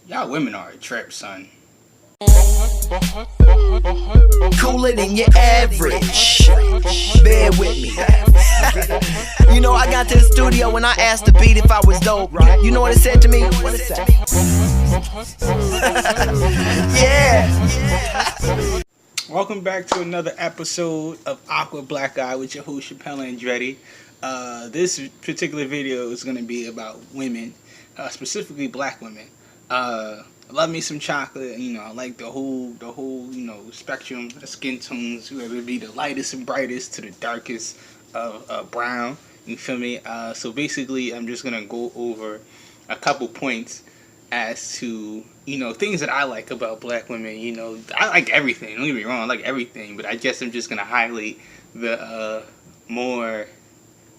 Y'all women are a trip, son. Cooler than your average. Bear with me. You know, I got to the studio when I asked the beat if I was dope. You know what it said to me? What it said? Yeah. Welcome back to another episode of Awkward Black Guy with your host Chappelle Andretti. This particular video is going to be about women, specifically black women. I love me some chocolate. You know, I like the whole spectrum of skin tones, whether it be the lightest and brightest to the darkest of brown. You feel me? So basically, I'm just gonna go over a couple points as to things that I like about black women. I like everything. Don't get me wrong, I like everything, but I guess I'm just gonna highlight the more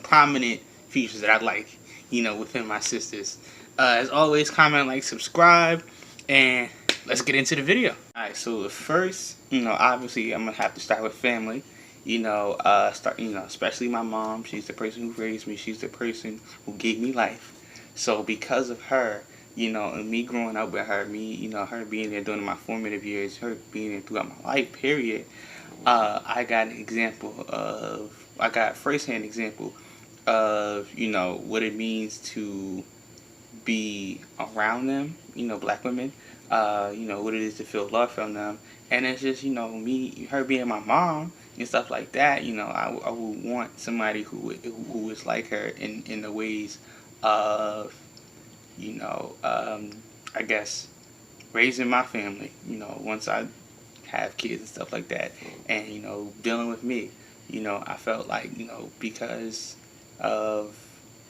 prominent features that I like. Within my sisters. As always, comment, like, subscribe, and let's get into the video. Alright, so first, obviously I'm gonna have to start with family. Especially my mom. She's the person who raised me. She's the person who gave me life. So because of her, and me growing up with her, her being there during my formative years, her being there throughout my life, period, I got firsthand example of, what it means to be around them, black women, what it is to feel love from them. And it's just, her being my mom and stuff like that, I would want somebody who is like her in the ways of, I guess, raising my family, once I have kids and stuff like that, and, dealing with me, I felt like, because of,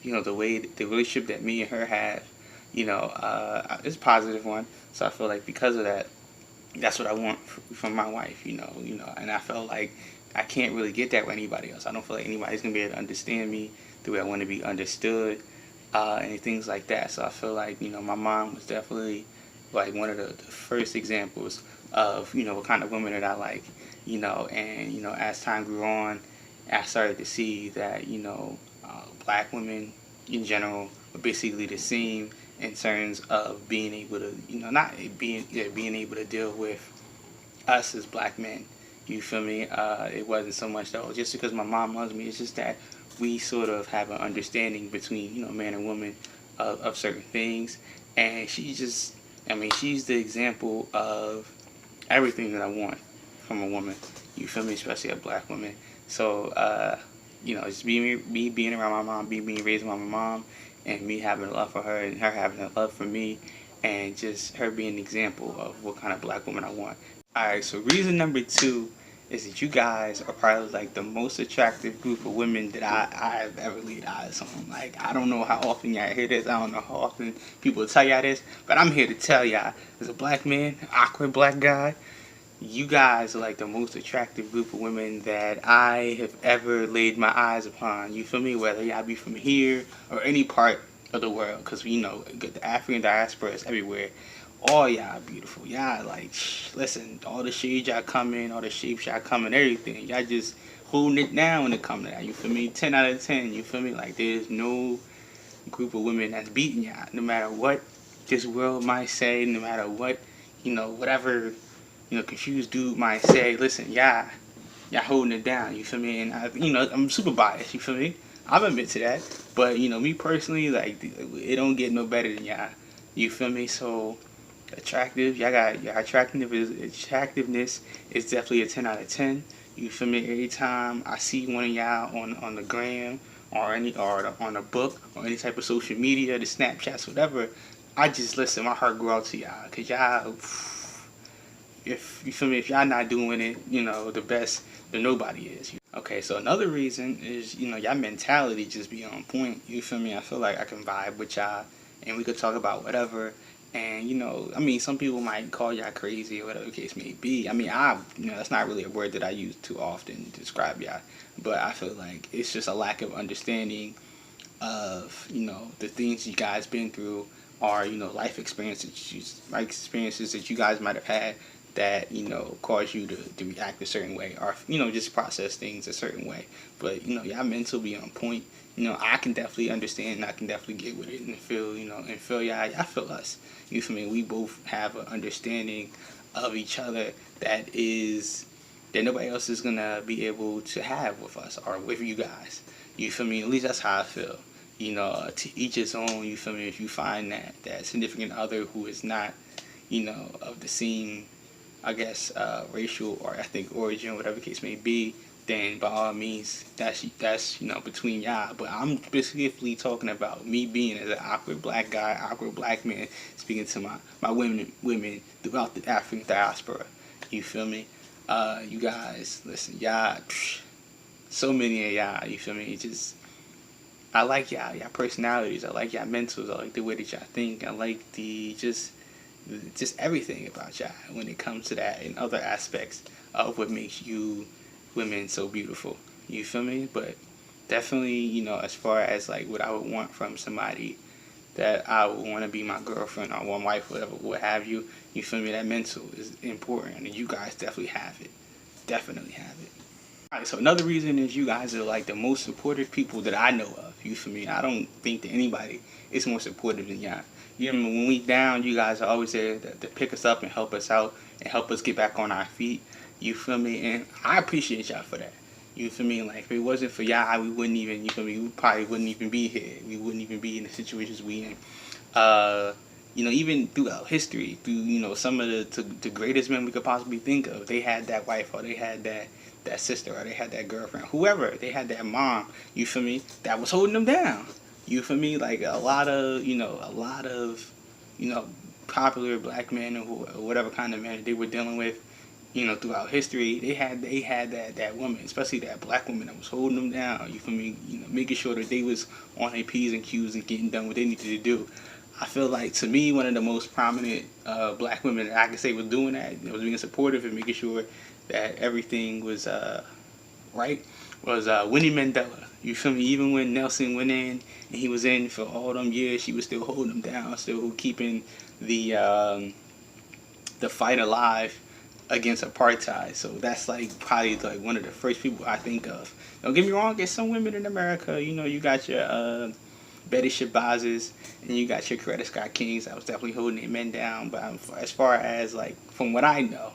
the way, the relationship that me and her have, it's a positive one. So I feel like because of that, that's what I want from my wife, and I felt like I can't really get that with anybody else. I don't feel like anybody's going to be able to understand me the way I want to be understood, and things like that. So I feel like, my mom was definitely like one of the first examples of, what kind of woman that I like, and, as time grew on, I started to see that, black women in general are basically the same in terms of being able to, being able to deal with us as black men. You feel me? It wasn't so much though, just because my mom loves me. It's just that we sort of have an understanding between, man and woman of certain things. And she's the example of everything that I want from a woman. You feel me? Especially a black woman. So, it's me being around my mom, being raised by my mom, and me having a love for her and her having a love for me, and just her being an example of what kind of black woman I want. Alright, so reason number 2 is that you guys are probably like the most attractive group of women that I have ever laid eyes on. Like, I don't know how often y'all hear this. I don't know how often people tell y'all this, but I'm here to tell y'all, as a black man, awkward black guy, you guys are like the most attractive group of women that I have ever laid my eyes upon. You feel me? Whether y'all be from here or any part of the world, because the African diaspora is everywhere. All y'all beautiful. Y'all like, listen, all the shades y'all come in, all the shapes y'all come in, everything. Y'all just holding it down when it comes to that. You feel me? 10 out of 10. You feel me? Like, there's no group of women that's beating y'all. No matter what this world might say, no matter what, whatever, confused dude might say, listen, y'all holding it down. You feel me? And I'm super biased. You feel me? I'll admit to that. But me personally, like, it don't get no better than y'all. You feel me? So attractive, y'all got your attractiveness is definitely a 10 out of 10. You feel me? Every time I see one of y'all on the gram or on a book or any type of social media, the Snapchats, whatever, I just listen. My heart go out to y'all, cause y'all. If you feel me, if y'all not doing it, the best, then nobody is. Okay, so another reason is, y'all mentality just be on point. You feel me? I feel like I can vibe with y'all, and we could talk about whatever. And some people might call y'all crazy or whatever the case may be. That's not really a word that I use too often to describe y'all, but I feel like it's just a lack of understanding of, the things you guys been through, or life experiences that you guys might have had that cause you to react a certain way, or just process things a certain way. But y'all mental be on point. I can definitely understand and I can definitely get with it and feel, and feel y'all feel us. You feel me? We both have an understanding of each other that nobody else is gonna be able to have with us or with you guys. You feel me? At least that's how I feel. To each his own. You feel me? If you find that significant other who is not, of the same, I guess, racial or ethnic origin, whatever the case may be, then by all means, that's between y'all. But I'm specifically talking about me being as an awkward black guy, awkward black man, speaking to my women throughout the African diaspora. You feel me? You guys, listen, y'all, so many of y'all. You feel me? I like y'all personalities. I like y'all mentals. I like the way that y'all think. I like the just everything about y'all when it comes to that and other aspects of what makes you women so beautiful. You feel me? But definitely, as far as like what I would want from somebody that I would want to be my girlfriend or one wife, whatever, what have you. You feel me? That mental is important, and you guys definitely have it. Definitely have it. All right, so another reason is you guys are like the most supportive people that I know of. You feel me? I don't think that anybody is more supportive than y'all. When we down, you guys are always there to pick us up and help us out and help us get back on our feet. You feel me? And I appreciate y'all for that. You feel me? Like if it wasn't for y'all, we wouldn't even. You feel me? We probably wouldn't even be here. We wouldn't even be in the situations we in. Even throughout history, through some of the greatest men we could possibly think of, they had that wife or they had that sister or they had that girlfriend, whoever, they had that mom. You feel me? That was holding them down. You feel me? Like a lot of popular black men or whatever kind of men they were dealing with, throughout history, they had that woman, especially that black woman that was holding them down. You feel me? Making sure that they was on their P's and Q's and getting done what they needed to do. I feel like, to me, one of the most prominent black women that I could say was doing that, was being supportive and making sure that everything was right, was Winnie Mandela. You feel me? Even when Nelson went in and he was in for all them years, she was still holding him down, still keeping the fight alive against apartheid. So that's like probably like one of the first people I think of. Don't get me wrong, there's some women in America. You got your Betty Shabazes and you got your Coretta Scott Kings. I was definitely holding their men down. But as far as like from what I know,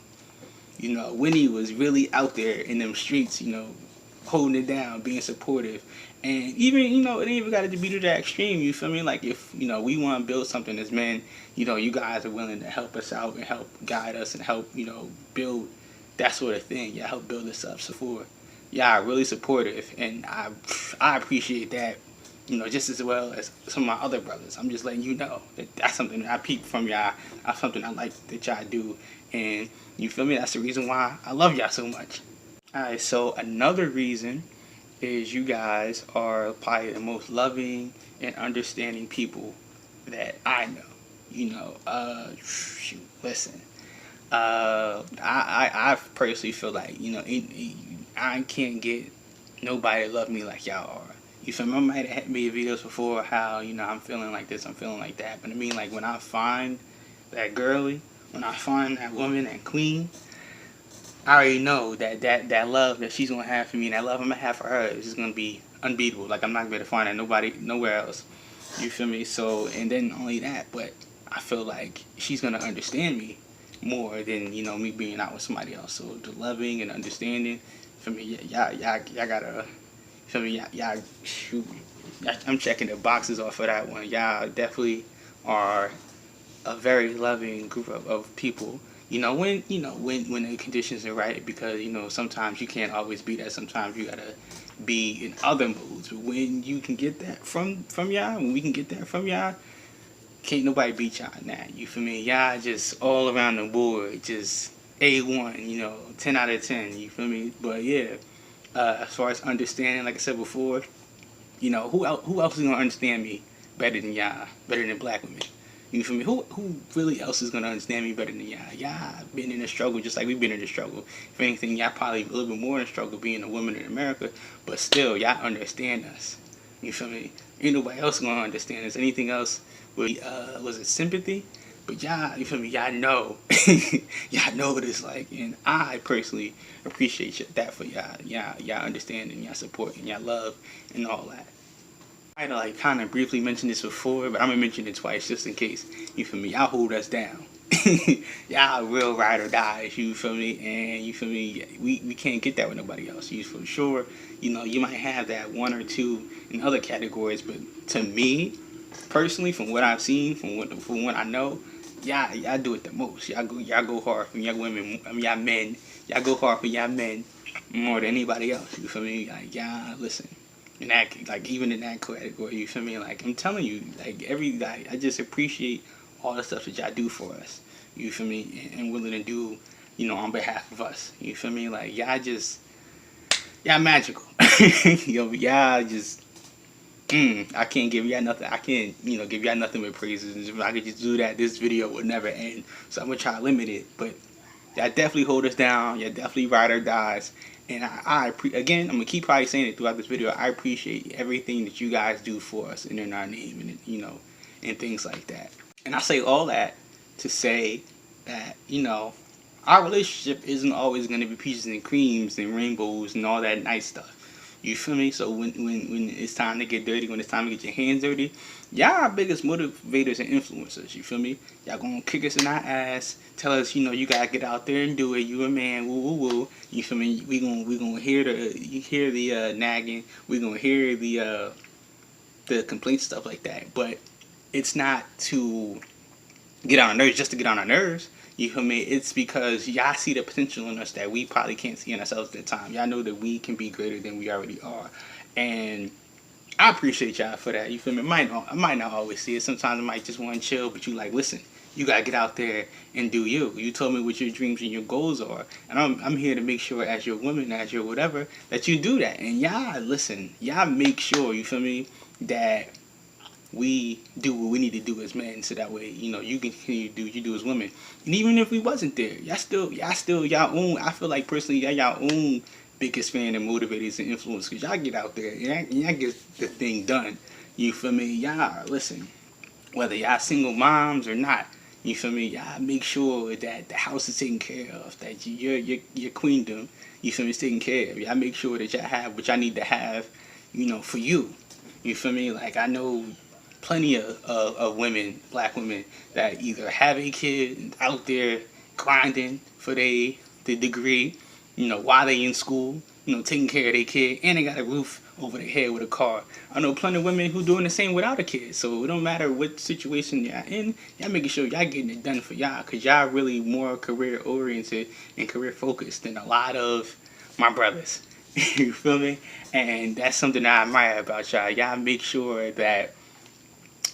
Winnie was really out there in them streets, holding it down, being supportive. And even, it ain't even got to be to that extreme, you feel me? Like if, we want to build something as men, you guys are willing to help us out and help guide us and help, build that sort of thing. Y'all help build us up. So for y'all really supportive, and I appreciate that, just as well as some of my other brothers. I'm just letting you know that that's something that I peep from y'all. That's something I like that y'all do. And you feel me? That's the reason why I love y'all so much. Alright, so another reason is you guys are probably the most loving and understanding people that I know. Shoot, listen. I personally feel like, I can't get nobody to love me like y'all are. You feel me? I might have made videos before how, I'm feeling like this, I'm feeling like that. But I mean, like, when I find that girly, when I find that woman, that queen, I already know that love that she's going to have for me, and that love I'm going to have for her is just going to be unbeatable. Like, I'm not going to find that nowhere else. You feel me? So, and then not only that, but I feel like she's going to understand me more than, me being out with somebody else. So, the loving and understanding, for me, y'all gotta, feel me, shoot. I'm checking the boxes off of that one. Y'all definitely are a very loving group of people. When the conditions are right, because sometimes you can't always be that. Sometimes you gotta be in other moods. But when you can get that from y'all, when we can get that from y'all, can't nobody beat y'all in that. You feel me? Y'all just all around the board, just A1. 10 out of 10. You feel me? But yeah, as far as understanding, like I said before, who else is gonna understand me better than y'all? Better than black women? You feel me? Who really else is gonna understand me better than y'all? Y'all been in a struggle just like we've been in a struggle. If anything, y'all probably a little bit more in a struggle being a woman in America, but still, y'all understand us. You feel me? Ain't nobody else gonna understand us. Anything else was it sympathy? But y'all, you feel me? Y'all know, y'all know what it's like, and I personally appreciate that for y'all. Y'all understanding, y'all support, and y'all love, and all that. I like kind of briefly mentioned this before, but I'm gonna mention it twice just in case. You feel me? Y'all hold us down. Y'all real ride or die. You feel me? And you feel me? We can't get that with nobody else. You for sure. You know, you might have that one or two in other categories, but to me, personally, from what I've seen, from what I know, y'all do it the most. Y'all go hard for y'all women. I mean, y'all men. Y'all go hard for y'all men more than anybody else. You feel me? Like y'all listen. In that, like even in that category, you feel me? Like I'm telling you, like I just appreciate all the stuff that y'all do for us. You feel me? And willing to do, you know, on behalf of us. You feel me? Like y'all magical. Y'all just I can't give y'all nothing. I can't, you know, give y'all nothing but praises. If I could just do that, this video would never end. So I'm gonna try to limit it. But y'all definitely hold us down. Y'all definitely ride or dies. And again, I'm gonna keep probably saying it throughout this video. I appreciate everything that you guys do for us and in our name, and you know, and things like that. And I say all that to say that, you know, our relationship isn't always going to be peaches and creams and rainbows and all that nice stuff. You feel me? So when it's time to get dirty, when it's time to get your hands dirty, y'all our biggest motivators and influencers. You feel me? Y'all gonna kick us in our ass, tell us, you know, you gotta get out there and do it. You a man, woo woo woo. You feel me? We gonna hear the nagging. We gonna hear the complaints, stuff like that. But it's not to get on our nerves just to get on our nerves. You feel me? It's because y'all see the potential in us that we probably can't see in ourselves at the time. Y'all know that we can be greater than we already are. And I appreciate y'all for that. You feel me? I might not always see it. Sometimes I might just want to chill, but you like, listen, you gotta get out there and do you. You told me what your dreams and your goals are, and I'm here to make sure, as your woman, as your whatever, that you do that. And y'all listen, y'all make sure, you feel me, that we do what we need to do as men, so that way, you know, you can continue to do what you do as women. And even if we wasn't there, y'all still y'all own. I feel like personally, y'all own biggest fan and motivators and influence, because y'all get out there and y'all get the thing done. You feel me? Y'all listen, whether y'all single moms or not. You feel me? Y'all make sure that the house is taken care of, that your queendom, you feel me, is taken care of. Y'all make sure that y'all have what y'all need to have, you know, for you. You feel me? Like I know plenty of women, black women, that either have a kid out there grinding for the degree, you know, while they in school, you know, taking care of their kid, and they got a roof over their head with a car. I know plenty of women who doing the same without a kid. So it don't matter what situation y'all in, y'all making sure y'all getting it done for y'all, because y'all really more career oriented and career focused than a lot of my brothers. You feel me? And that's something I admire about y'all. Y'all make sure that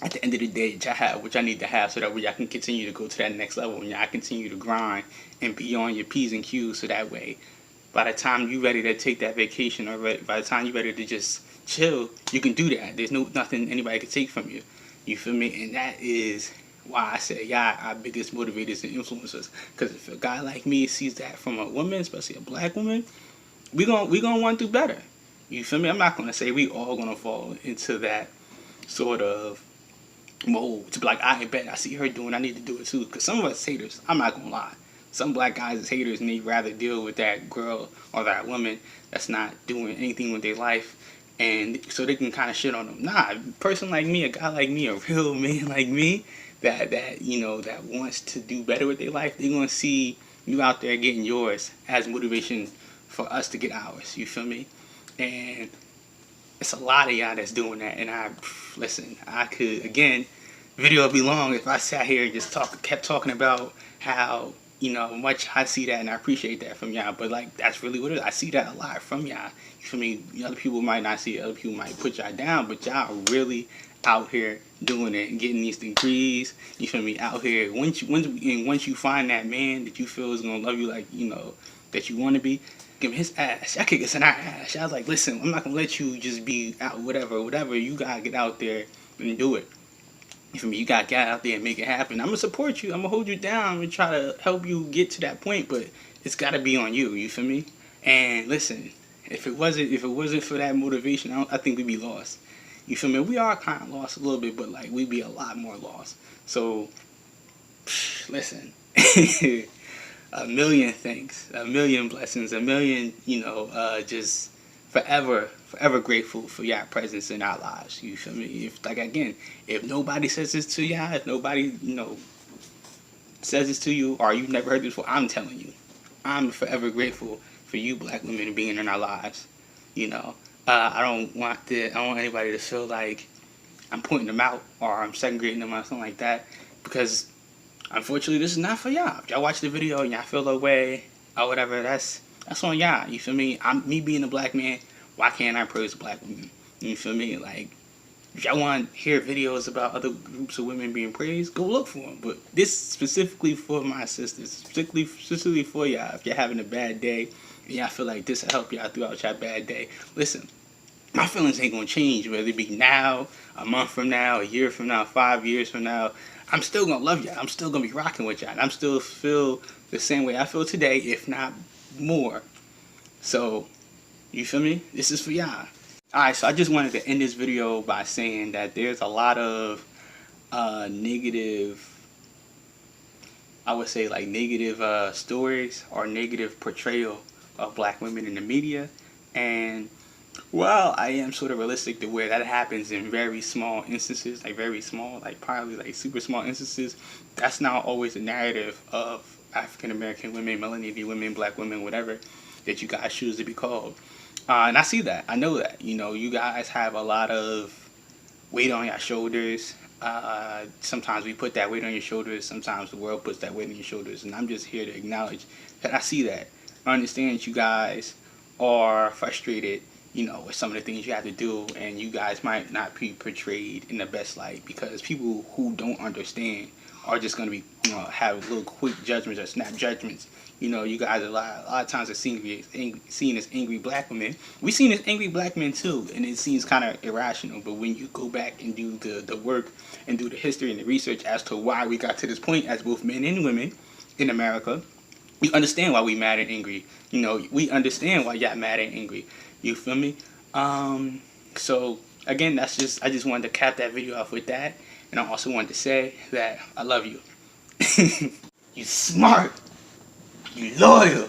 at the end of the day, y'all have what y'all need to have, so that way y'all can continue to go to that next level, and y'all continue to grind and be on your P's and Q's, so that way by the time you ready to take that vacation, or by the time you ready to just chill, you can do that. There's nothing anybody can take from you. You feel me? And that is why I say y'all our biggest motivators and influencers. Because if a guy like me sees that from a woman, especially a black woman, we gonna want to do better. You feel me? I'm not gonna say we all gonna fall into that sort of mold to be like, I bet I see her doing, I need to do it too. Because some of us haters, I'm not gonna lie, some black guys is haters, and they rather deal with that girl or that woman that's not doing anything with their life, and so they can kind of shit on them. Nah, a person like me, a guy like me, a real man like me, that you know, that wants to do better with their life, they're gonna see you out there getting yours as motivation for us to get ours. You feel me? And it's a lot of y'all that's doing that. And listen, I could, again, video would be long if I sat here and just kept talking about how, you know, much I see that, and I appreciate that from y'all. But like, that's really what it is. I see that a lot from y'all. You feel me? Other people might not see it. Other people might put y'all down, but y'all are really out here doing it and getting these degrees. You feel me? Out here, once you find that man that you feel is gonna love you, like, you know, that you want to be, give him his ass. Y'all kick us in our ass. I was like, listen, I'm not gonna let you just be out, whatever. You gotta get out there and do it. You feel me? You gotta get out there and make it happen. I'm gonna support you. I'm gonna hold you down and try to help you get to that point, but it's gotta be on you. You feel me? And listen, if it wasn't for that motivation, I think we'd be lost. You feel me? We are kind of lost a little bit, but like, we'd be a lot more lost. So, listen. A million thanks, a million blessings, a million, you know, just forever grateful for y'all presence in our lives. You feel me? If, like, again, if nobody says this to y'all, if nobody, says this to you, or you've never heard this before, I'm telling you, I'm forever grateful for you black women being in our lives. I don't want anybody to feel like I'm pointing them out or I'm segregating them or something like that, because unfortunately this is not for y'all. If y'all watch the video and y'all feel the way or whatever, that's on y'all. You feel me? Me being a black man, why can't I praise black women? You feel me? Like, if y'all want to hear videos about other groups of women being praised, go look for them. But this specifically for my sisters, specifically for y'all. If you're having a bad day and y'all feel like this will help y'all throughout your bad day, listen, my feelings ain't gonna change, whether it be now, a month from now, a year from now, 5 years from now. I'm still gonna love y'all. I'm still gonna be rocking with y'all. I'm still feel the same way I feel today, if not more. So, you feel me? This is for y'all. Alright, so I just wanted to end this video by saying that there's a lot of negative, I would say, like, negative stories or negative portrayal of black women in the media. And while I am sort of realistic to where that happens in very small instances, like very small, like probably like super small instances, that's not always the narrative of African American women, melanated women, black women, whatever that you guys choose to be called. And I see that. I know that. You guys have a lot of weight on your shoulders. Sometimes we put that weight on your shoulders. Sometimes the world puts that weight on your shoulders. And I'm just here to acknowledge that I see that. I understand that you guys are frustrated, with some of the things you have to do. And you guys might not be portrayed in the best light because people who don't understand are just going to be, have little quick judgments or snap judgments. You guys a lot of times are seen as angry black women. We seen as angry black men too, and it seems kind of irrational. But when you go back and do the work and do the history and the research as to why we got to this point as both men and women in America, you understand why we mad and angry. We understand why y'all mad and angry. You feel me? So again, I just wanted to cap that video off with that, and I also wanted to say that I love you. You smart. You loyal.